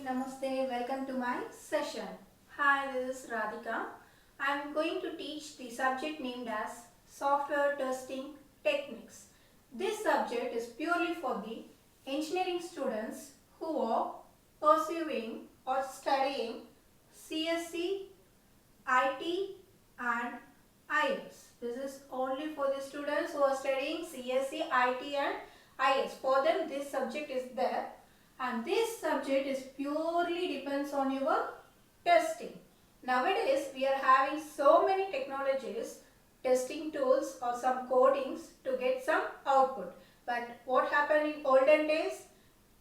Namaste, welcome to my session. Hi, this is Radhika. I am going to teach the subject named as Software Testing Techniques. This subject is purely for the engineering students who are pursuing or studying CSC, IT and IS. This is only for the students who are studying CSC, IT and IS. For them this subject is there. And this subject is purely depends on your testing. Nowadays we are having so many technologies, testing tools or some codings to get some output. But what happened in olden days?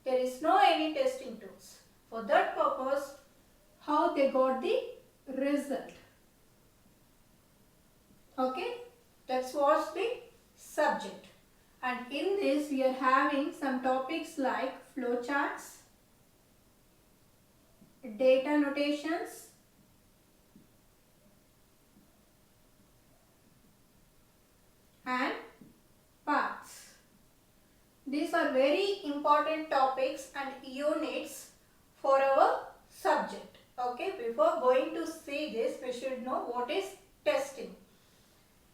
There is no any testing tools. For that purpose, how they got the result? Okay, that's what's the subject. And in this we are having some topics like flowcharts, data notations, and paths. These are very important topics and units for our subject. Okay, before going to see this, we should know what is testing.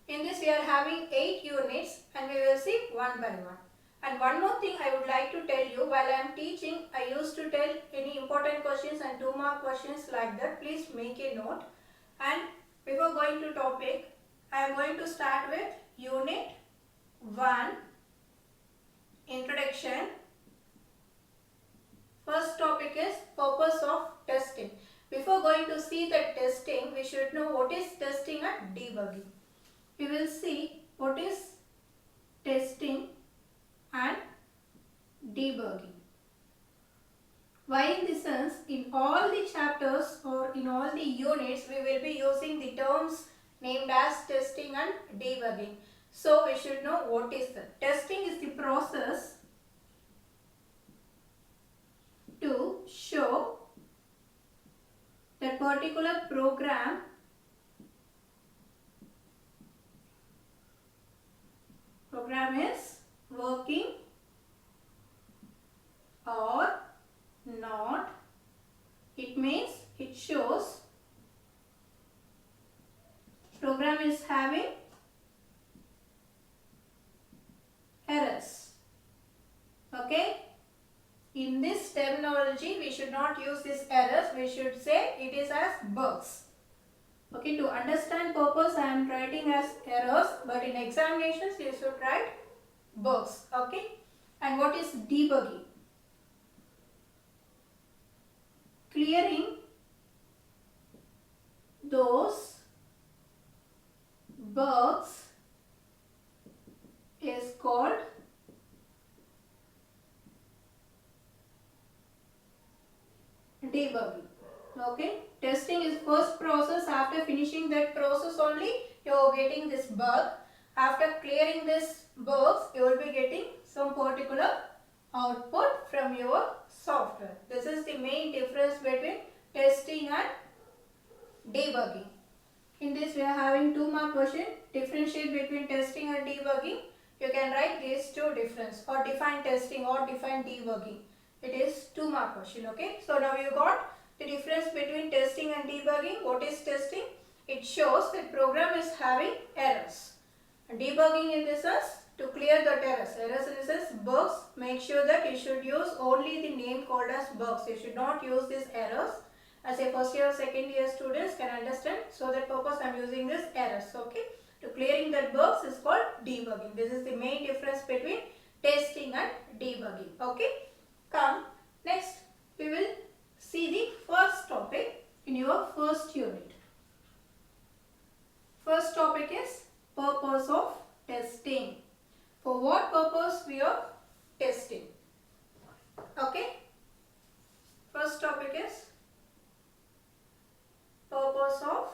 In this we are having 8 units and we will see one by one. And one more thing I would like to tell you, while I am teaching, I used to tell any important questions and 2-mark questions like that. Please make a note. And before going to topic, I am going to start with Unit 1, Introduction. First topic is purpose of testing. Before going to see the testing, we should know what is testing and debugging. We will see what is testing and debugging. Why in this sense, in all the chapters or in all the units, we will be using the terms named as testing and debugging. So we should know what is the testing is the process to show that particular program is working or not. It means it shows program is having errors. Okay, in this terminology we should not use this errors, we should say it is as bugs. Okay, to understand purpose I am writing as errors, but in examinations you should write bugs. Okay, and what is debugging? Clearing those bugs is called debugging. Okay, testing is first process. After finishing that process only you are getting this bug. After clearing this bugs you will be getting some particular output from your software. This is the main difference between testing and debugging. In this we are having 2-mark question. Differentiate between testing and debugging. You can write these two difference or define testing or define debugging. It is 2-mark question. Okay, so now you got the difference between testing and debugging. What is testing? It shows that program is having errors. And debugging in this sense, to clear that errors. Errors in this sense, bugs. Make sure that you should use only the name called as bugs. You should not use these errors. As a first year or second year students can understand. So that purpose I am using this errors. Okay. To clearing that bugs is called debugging. This is the main difference between testing and debugging. Okay. Come next we will see the first topic in your first unit. First topic is purpose of testing. For what purpose we are testing? Okay. First topic is purpose of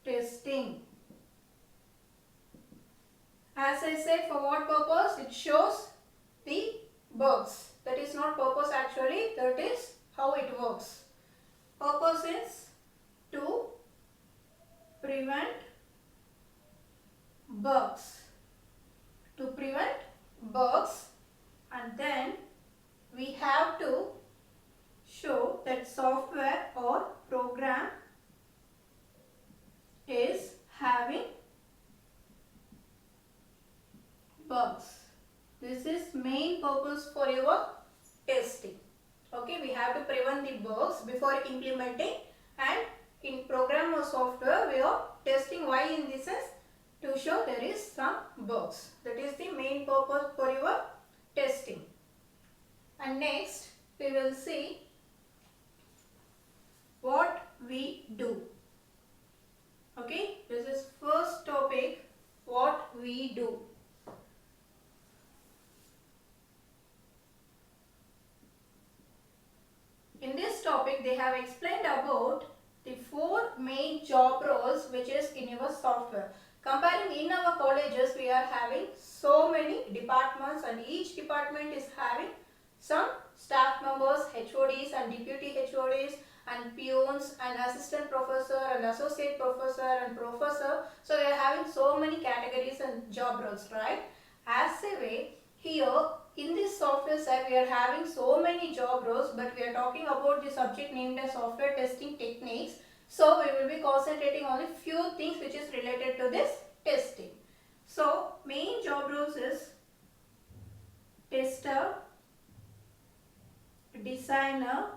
testing. As I said, for what purpose? It shows the bugs. That is not purpose actually, that is how it works. Purpose is to prevent bugs. To prevent bugs, and then we have to software or program is having bugs. This is main purpose for your testing. Okay, we have to prevent the bugs before implementing, and in program or software we are testing. Why in this sense? To show there is some bugs. That is the main purpose for your testing. And next we will see what we do. Okay, this is first topic, what we do. In this topic they have explained about the 4 main job roles which is in your software. Comparing in our colleges, we are having so many departments, and each department is having some staff members, HODs and deputy HODs and peons and assistant professor and associate professor and professor. So we are having so many categories and job roles, right? As a way, here in this software side we are having so many job roles, but we are talking about the subject named as software testing techniques. So we will be concentrating on a few things which is related to this testing. So main job roles is tester, designer,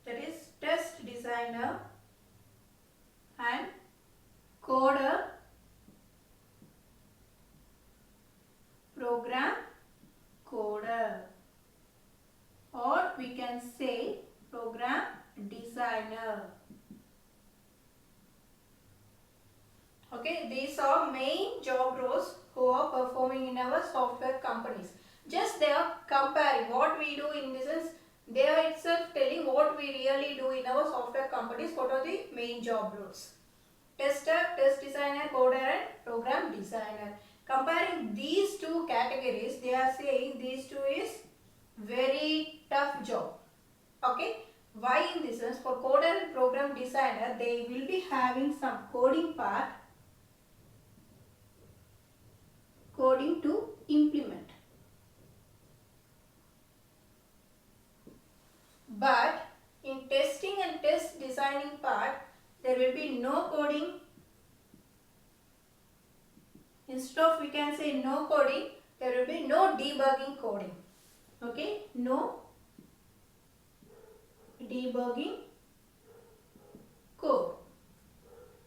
that is test designer, and coder, program coder, or we can say program designer. Okay, these are main job roles who are performing in our software companies. Just they are comparing what we do in this is, they are itself telling what we really do in our software companies. What are the main job roles? Tester, test designer, coder and program designer. Comparing these two categories, they are saying these two is very tough job. Okay, why in this sense? For coder and program designer, they will be having some coding part, coding to implement. But in testing and test designing part, there will be no coding. Instead of we can say no coding, there will be no debugging coding. Okay, no debugging code.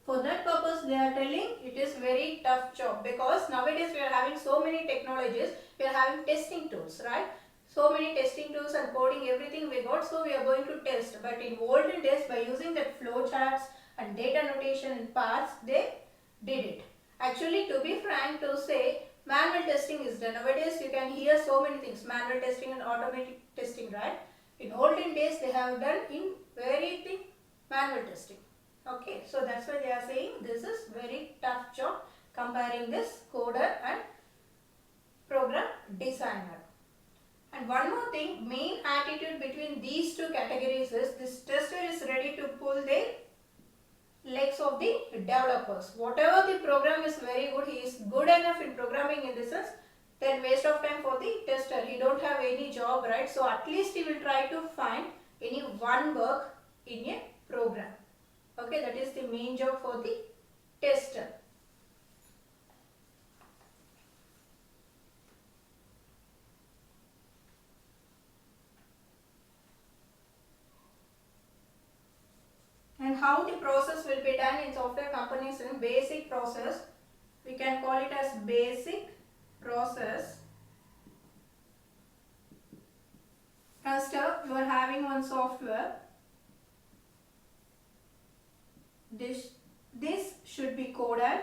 For that purpose they are telling it is very tough job, because nowadays we are having so many technologies, we are having testing tools, right? So many testing tools and coding, everything we got, so we are going to test. But in olden days, by using that flow charts and data notation and parts, they did it. Actually, to be frank to say, manual testing is done. Nowadays you can hear so many things, manual testing and automatic testing, right? In olden days they have done in very thing manual testing. Okay, so that's why they are saying this is very tough job, comparing this coder and program designer. And one more thing, main attitude between these two categories is this tester is ready to pull the legs of the developers. Whatever the program is very good, he is good enough in programming in this sense, then waste of time for the tester. He don't have any job, right? So at least he will try to find any one bug in a program. Okay, that is the main job for the tester. And how the process will be done in software companies in basic process, we can call it as basic process. First up, you are having one software. This should be coded,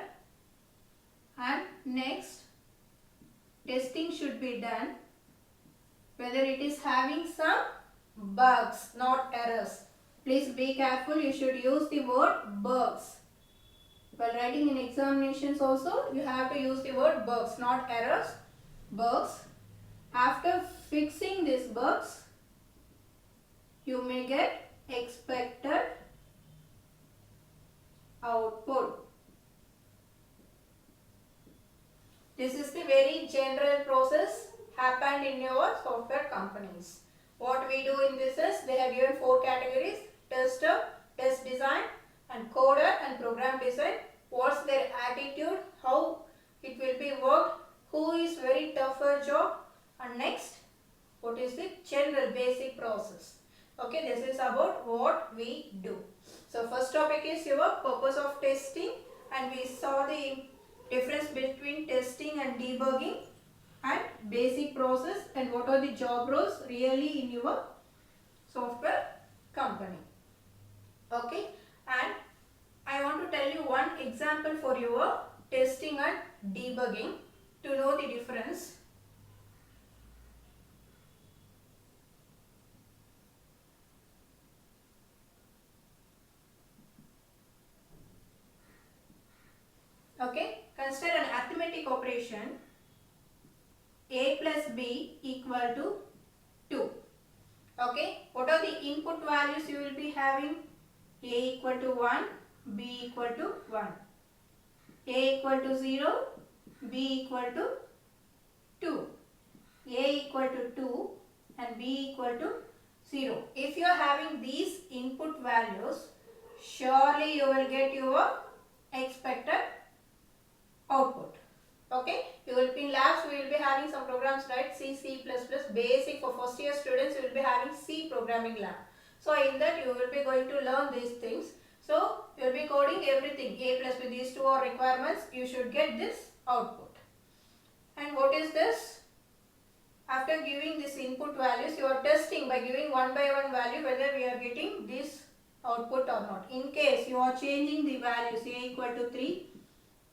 and next testing should be done whether it is having some bugs, not errors. Please be careful, you should use the word bugs. While writing in examinations also, you have to use the word bugs, not errors, bugs. After fixing these bugs, you may get expected output. This is the very general process happened in your software companies. What we do in this is, they are given 4 categories: tester, test design, and coder and program design. What's their attitude, how it will be worked, who is very tougher job, and next what is the general basic process. Okay, this is about what we do. So first topic is your purpose of testing, and we saw the difference between testing and debugging and basic process and what are the job roles really in your software company. Okay, and I want to tell you one example for your testing and debugging to know the difference. Okay, consider an arithmetic operation a plus b equal to 2. Okay, what are the input values you will be having? A equal to 1, b equal to 1. A equal to 0, b equal to 2. A equal to 2 and b equal to 0. If you are having these input values, surely you will get your expected output. Okay, you will be in labs, we will be having some programs, right? C, C++, basic for first year students, you will be having C programming lab. So in that you will be going to learn these things. So you will be coding everything. A plus with these two are requirements, you should get this output. And what is this? After giving this input values, you are testing by giving one by one value whether we are getting this output or not. In case you are changing the values, A equal to 3,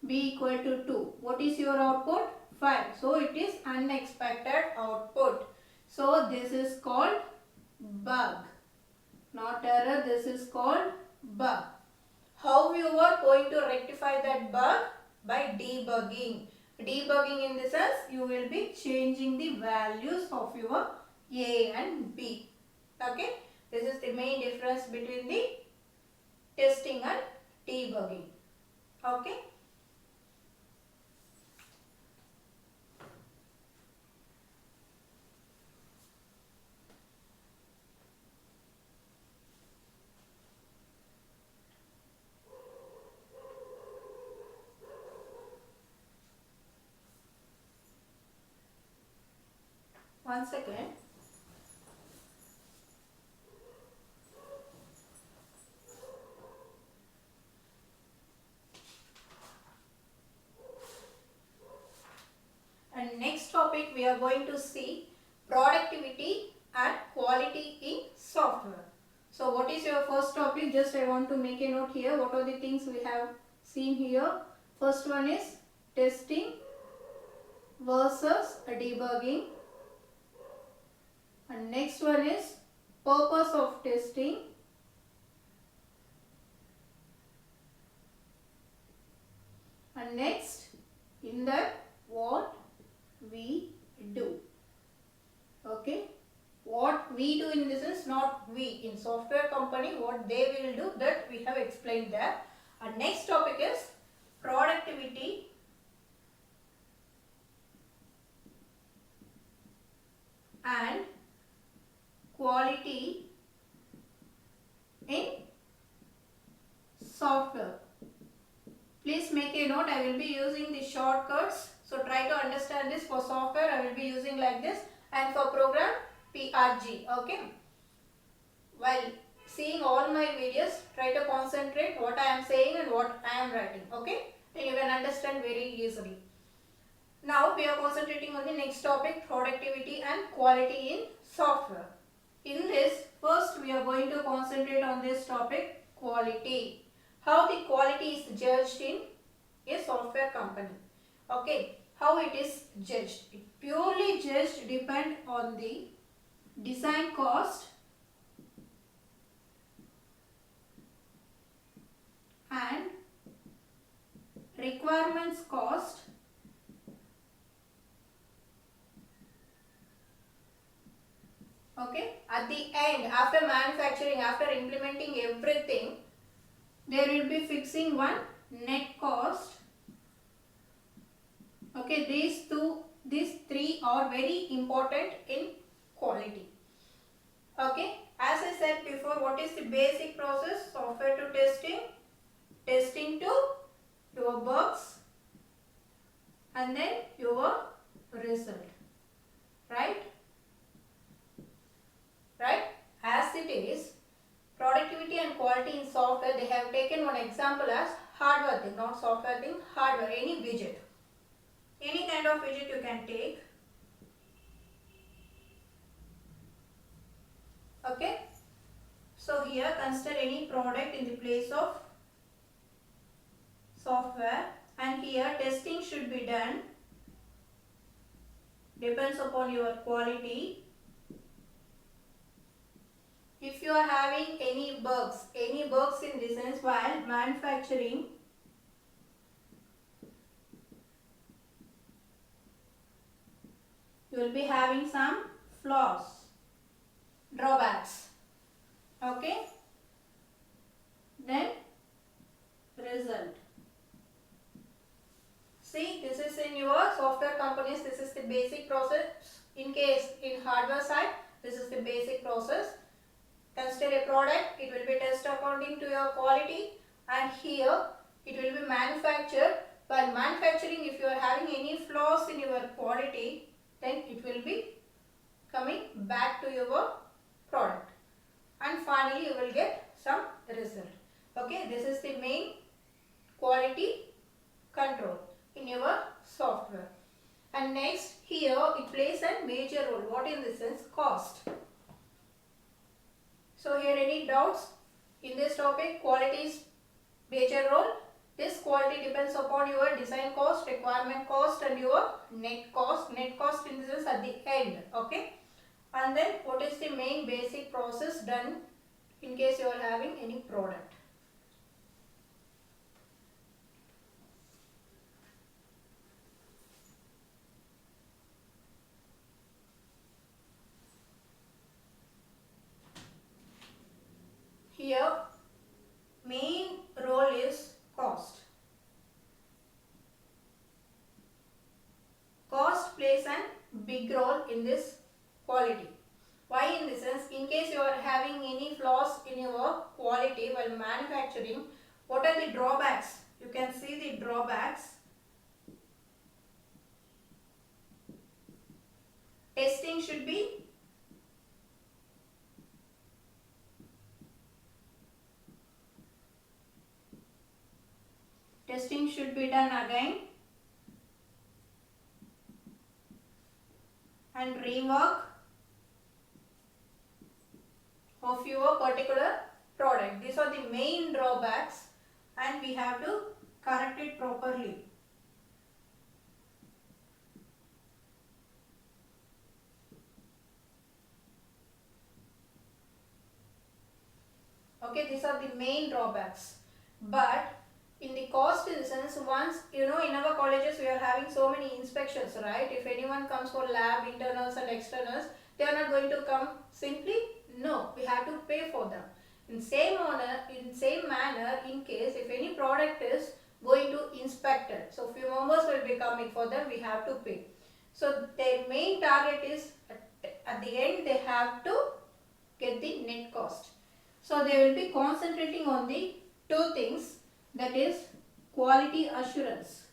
B equal to 2. What is your output? 5. So it is unexpected output. So this is called bug. Not error, this is called bug. How you are going to rectify that bug? By debugging. Debugging in the sense you will be changing the values of your A and B. Okay. This is the main difference between the testing and debugging. Okay. One second. And next topic we are going to see productivity and quality in software. So what is your first topic? Just I want to make a note here. What are the things we have seen here? First one is testing versus debugging. And next one is purpose of testing. And next, in that, what we do. Okay, what we do in this is not we. In software company, what they will do, that we have explained there. And next topic is productivity and quality in software. Please make a note, I will be using the shortcuts. So try to understand this. For software, I will be using like this, and for program, PRG. Okay. While seeing all my videos, try to concentrate what I am saying and what I am writing. Okay. Then you can understand very easily. Now we are concentrating on the next topic, productivity and quality in software. In this, first we are going to concentrate on this topic, quality. How the quality is judged in a software company. Okay, how it is judged? It purely judged depend on the design cost and requirements cost Okay, at the end, after manufacturing, after implementing everything, there will be fixing one net cost. Okay, these three are very important in quality. Okay, as I said before, what is the basic process? Software to testing, testing to your bugs, and then your result. Right? Right? As it is, productivity and quality in software, they have taken one example as hardware thing, not software thing, hardware, any widget. Any kind of widget you can take. Okay. So here consider any product in the place of software, and here testing should be done. Depends upon your quality. If you are having any bugs in the sense while manufacturing, you will be having some flaws, drawbacks. Okay. Then result. See, this is in your software companies, this is the basic process. In case in hardware side, this is the basic process. Consider a product, it will be tested according to your quality, and here it will be manufactured. While manufacturing, if you are having any flaws in your quality, then it will be coming back to your product, and finally you will get some result. Okay, this is the main quality control in your software. And next, here it plays a major role. What in the sense? Cost. So here any doubts in this topic? Quality is major role. This quality depends upon your design cost, requirement cost, and your net cost. Net cost in this is at the end. Okay. And then what is the main basic process done in case you are having any product? Here main role is cost. Cost plays a big role in this quality. Why in this sense? In case you are having any flaws in your quality while manufacturing, what are the drawbacks? You can see the drawbacks. Testing should be done again, and rework of your particular product. These are the main drawbacks, and we have to correct it properly. Okay, these are the main drawbacks. But in the cost in the sense, once in our colleges we are having so many inspections, right? If anyone comes for lab, internals and externals, they are not going to come simply. No, we have to pay for them. In same manner, in case if any product is going to inspected, so few members will be coming for them, we have to pay. So their main target is at the end they have to get the net cost. So they will be concentrating on the two things, that is quality assurance.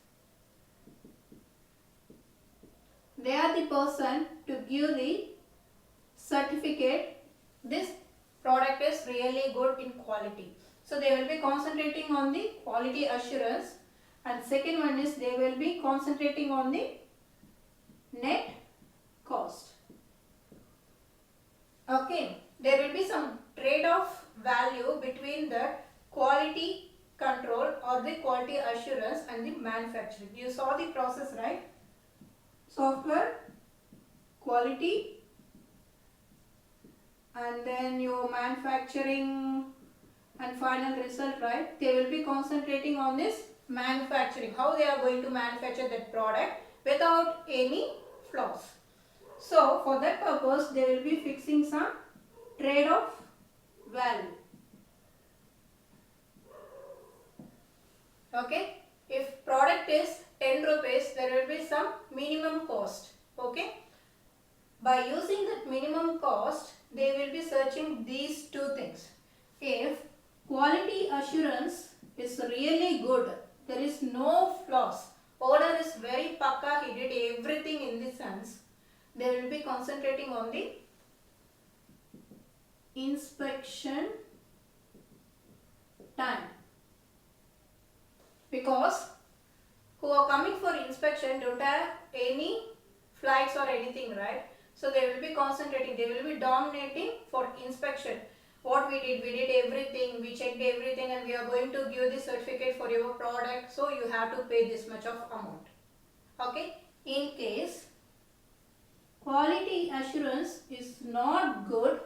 They are the person to give the certificate this product is really good in quality. So they will be concentrating on the quality assurance, and second one is they will be concentrating on the net cost. Okay, there will be some trade-off value between the quality control or the quality assurance and the manufacturing. You saw the process, right? Software, quality, and then your manufacturing and final result, right? They will be concentrating on this manufacturing, how they are going to manufacture that product without any flaws. So for that purpose they will be fixing some trade-off value. Okay, if product is 10 rupees, there will be some minimum cost. Okay, by using that minimum cost, they will be searching these two things. If quality assurance is really good, there is no flaws, owner is very pakka, he did everything in the sense, they will be concentrating on the inspection time, because who are coming for inspection don't have any flights or anything, right? So they will be concentrating, they will be dominating for inspection. What we did everything, we checked everything, and we are going to give the certificate for your product, so you have to pay this much of amount. Okay, in case quality assurance is not good,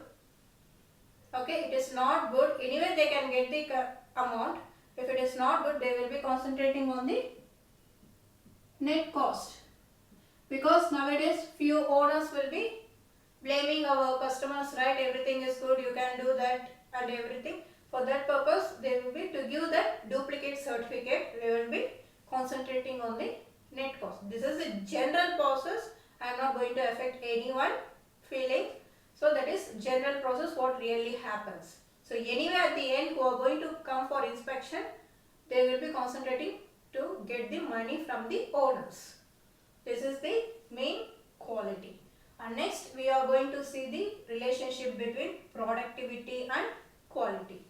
okay, it is not good, anyway they can get the amount. If it is not good, they will be concentrating on the net cost, because nowadays few owners will be blaming our customers, right? Everything is good, you can do that and everything. For that purpose, they will be, to give that duplicate certificate, they will be concentrating on the net cost. This is a general process. I am not going to affect anyone feeling. So that is general process what really happens. So anyway, at the end, who are going to come for inspection, they will be concentrating to get the money from the owners. This is the main quality. And next we are going to see the relationship between productivity and quality.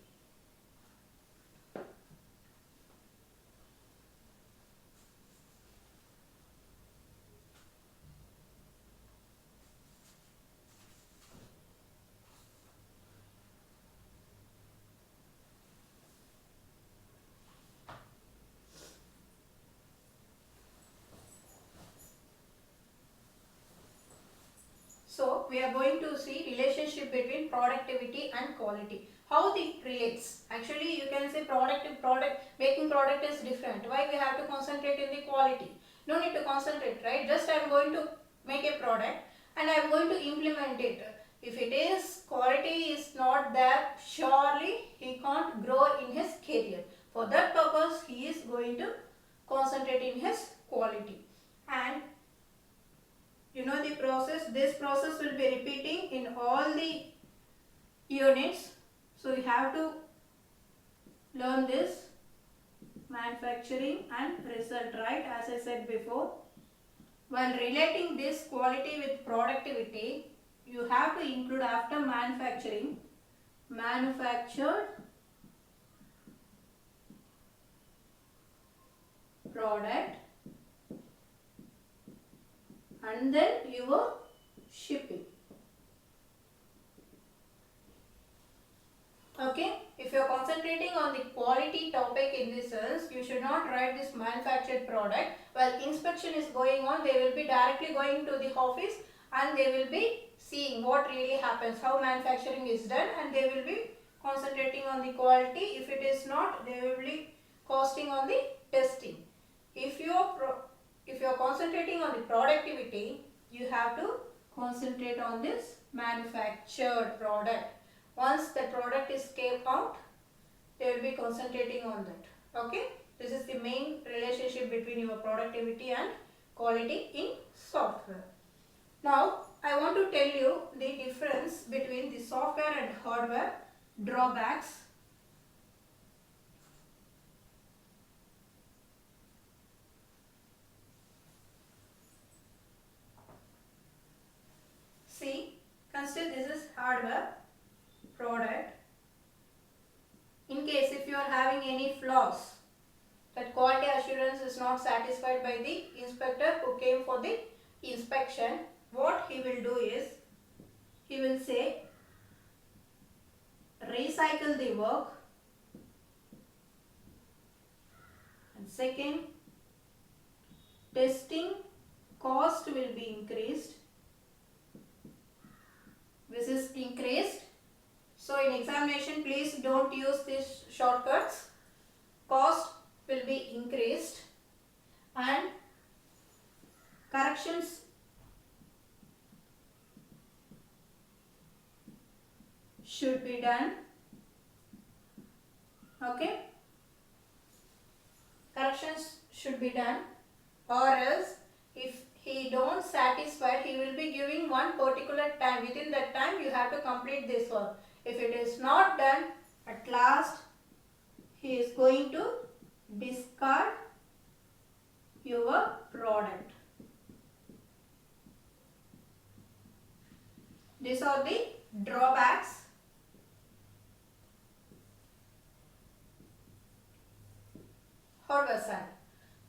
So we are going to see relationship between productivity and quality. How it relates. Actually you can say making product is different. Why we have to concentrate in the quality? No need to concentrate, right? Just I am going to make a product and I am going to implement it. If it is quality is not there, surely he can't grow in his career. For that purpose he is going to concentrate in his quality. And you know the process, this process will be repeating in all the units. So you have to learn this manufacturing and result, right? As I said before, while relating this quality with productivity, you have to include after manufacturing, manufactured product, and then your shipping. Okay, if you are concentrating on the quality topic in this sense, you should not write this manufactured product. While inspection is going on, they will be directly going to the office and they will be seeing what really happens, how manufacturing is done, and they will be concentrating on the quality. If it is not, they will be costing on the testing. If you are concentrating on the productivity, you have to concentrate on this manufactured product. Once the product is came out, they will be concentrating on that. Okay, this is the main relationship between your productivity and quality in software. Now I want to tell you the difference between the software and hardware drawbacks. See, consider this is hardware product. In case if you are having any flaws, that quality assurance is not satisfied by the inspector who came for the inspection, what he will do is, he will say, recycle the work, and second, testing cost will be increased. This is increased. So in examination, please don't use these shortcuts. Cost will be increased and corrections should be done. Okay, corrections should be done, or else if he don't satisfied, he will be giving one particular time. Within that time you have to complete this work. If it is not done, at last he is going to discard your product. These are the drawbacks. Hardware side.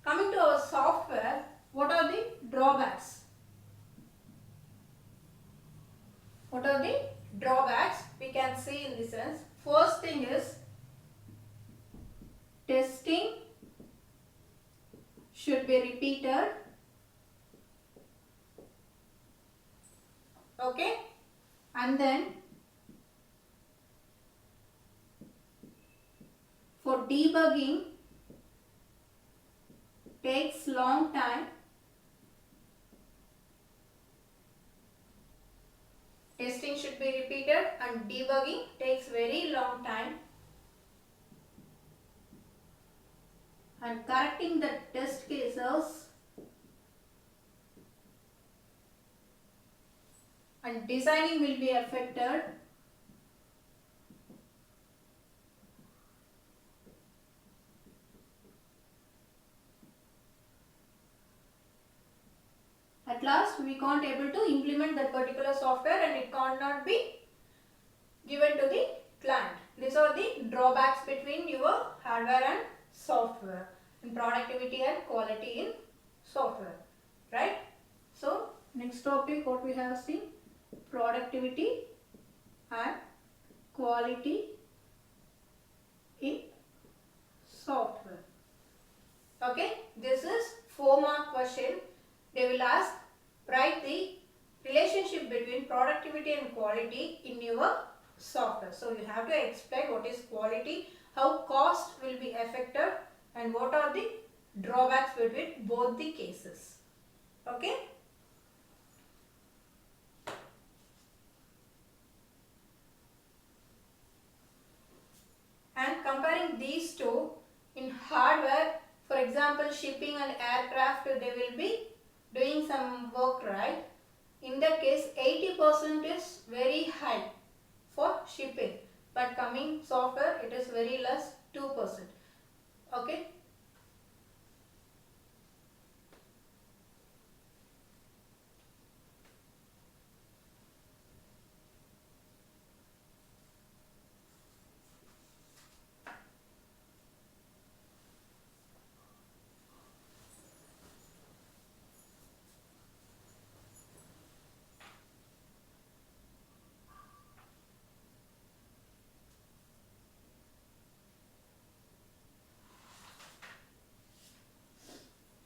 Coming to our software, what are the drawbacks? What are the drawbacks? We can see in this sense. First thing is testing should be repeated. Okay, and then for debugging takes long time. Testing should be repeated and debugging takes very long time. And correcting the test cases and designing will be affected. At last we can't able to implement that particular software and it cannot be given to the client. These are the drawbacks between your hardware and software in productivity and quality in software, right? So next topic what we have seen, productivity and quality in software. Okay, this is 4-mark question. They will ask, write the relationship between productivity and quality in your software. So you have to explain what is quality, how cost will be affected, and what are the drawbacks between both the cases. Okay. And comparing these two in hardware, for example shipping and aircraft, they will be doing some work, right? In that case 80% is very high for shipping, but coming software it is very less, 2%. Okay.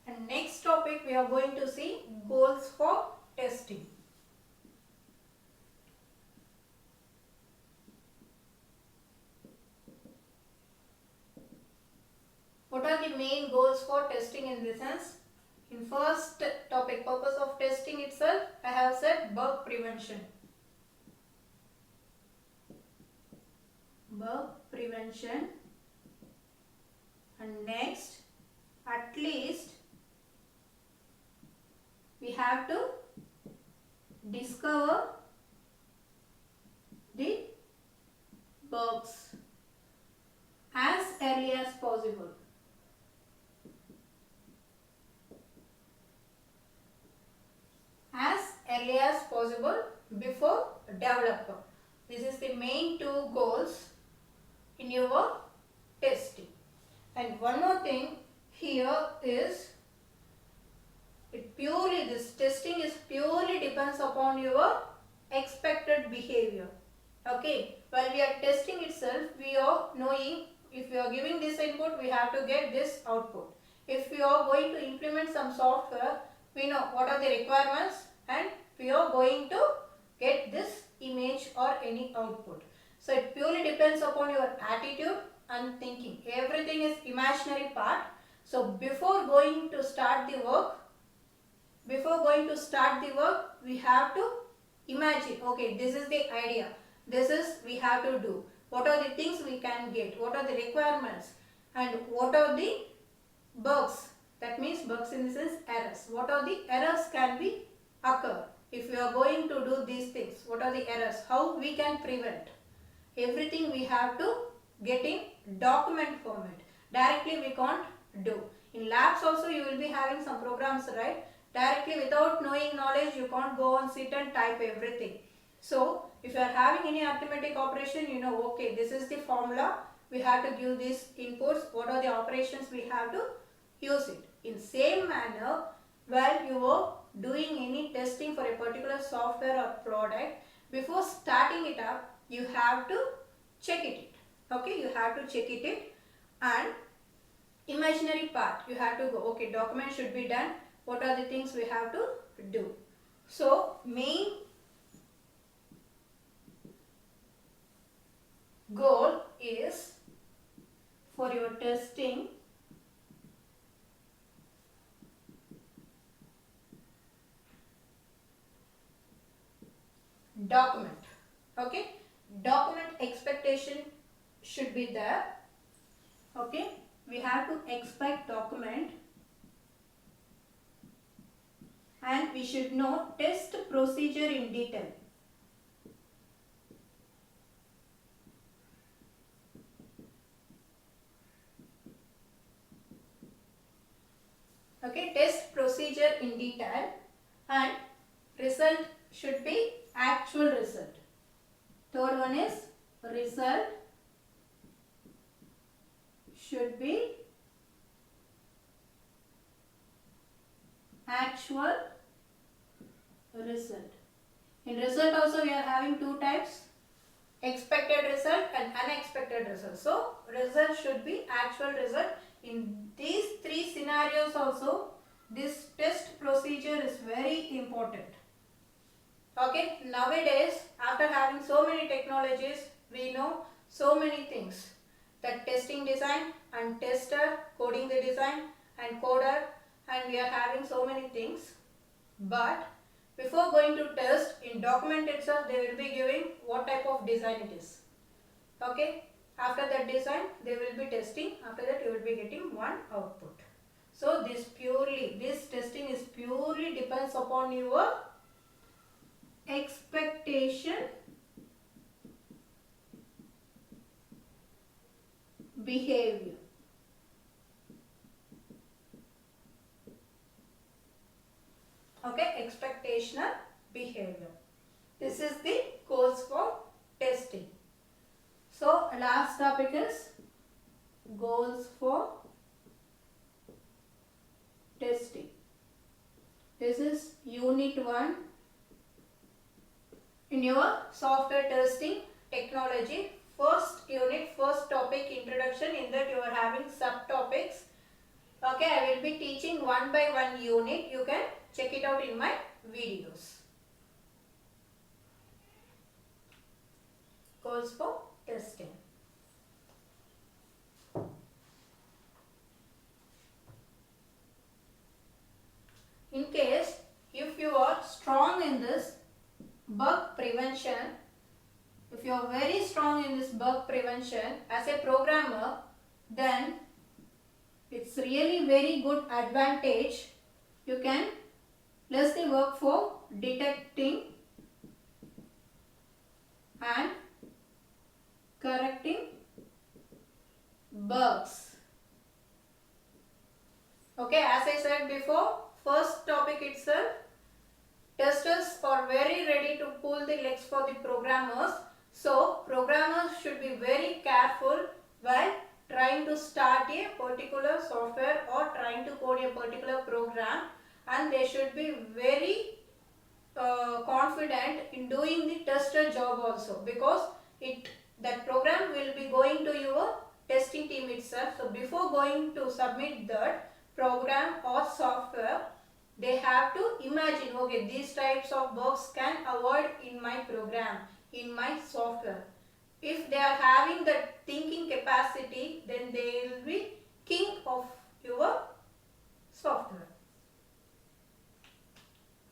And next topic we are going to see goals for testing. What are the main goals for testing in this sense? In first topic, purpose of testing itself, I have said bug prevention. Bug prevention. And next, at least we have to discover the bugs as early as possible. As early as possible before developer. This is the main two goals in your testing. And one more thing here is, this testing is purely depends upon your expected behavior. Okay, while we are testing itself, we are knowing if we are giving this input, we have to get this output. If we are going to implement some software, we know what are the requirements and we are going to get this image or any output. So it purely depends upon your attitude and thinking. Everything is imaginary part. So before going to start the work, we have to imagine, okay, this is the idea, this is we have to do, what are the things we can get, what are the requirements, and what are the bugs, that means bugs in the sense errors, what are the errors can be occur. if you are going to do these things, what are the errors, how we can prevent. Everything we have to get in document format. Directly we can't do. In labs also you will be having some programs, right? Directly without knowing knowledge you can't go and sit and type everything. So if you are having any arithmetic operation, you know, okay, this is the formula, we have to give these inputs, what are the operations we have to use it. In same manner, while you are doing any testing for a particular software or product, before starting it up, you have to check it. Okay, you have to check it, and imaginary part, you have to go, okay, document should be done, what are the things we have to do. So main goal is for your testing document. Okay, document expectation should be there. Okay, we have to expect document, and we should know test procedure in detail. Okay, test procedure in detail, and result should be actual result. Third one is result should be actual result. In result also we are having two types, expected result and unexpected result. So result should be actual result. In these three scenarios also, this test procedure is very important. Okay, nowadays after having so many technologies, we know so many things, that testing design and tester, coding the design and coder, and we are having so many things. But before going to test, in document itself they will be giving what type of design it is. Okay, after that design they will be testing, after that you will be getting one output. So this testing is purely depends upon your expectation behavior. Okay, expectational behavior. This is the course for testing. So last topic is goals for testing. This is unit 1 in your software testing technology. First unit, first topic, introduction. In that you are having subtopics. Okay, I will be teaching one by one unit. You can check it out in my videos. Goals for testing. In case if you are strong in this bug prevention, if you are very strong in this bug prevention as a programmer, then it's really very good advantage. You can less the work for detecting and correcting bugs. Okay, as I said before, first topic itself, testers are very ready to pull the legs for the programmers. So programmers should be very careful while trying to start a particular software or trying to code a particular program, and they should be very confident in doing the tester job also, because that program will be going to your testing team itself. So before going to submit that program or software, they have to imagine, okay, these types of bugs can avoid in my program, in my software. If they are having that thinking capacity, then they will be king of your software.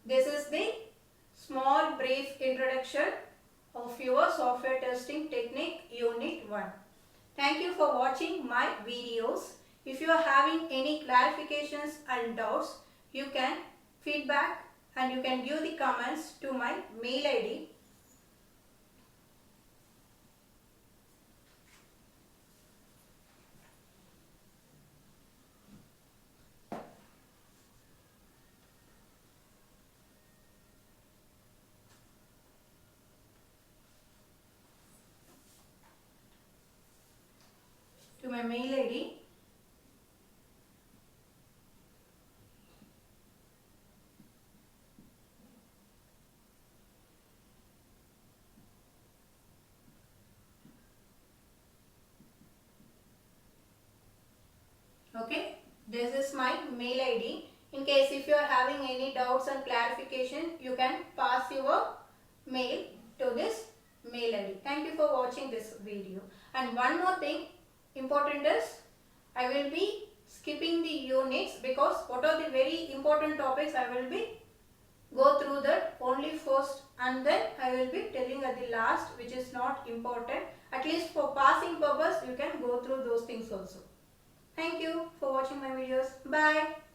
This is the small brief introduction of your software testing technique unit 1. Thank you for watching my videos. If you are having any clarifications and doubts, you can feedback and you can give the comments to my mail ID. To my mail ID. Okay, this is my mail ID. In case if you are having any doubts and clarification, you can pass your mail to this mail ID. Thank you for watching this video. And one more thing important is, I will be skipping the units because what are the very important topics I will be go through that only first, and then I will be telling at the last which is not important. At least for passing purpose you can go through those things also. Thank you for watching my videos. Bye.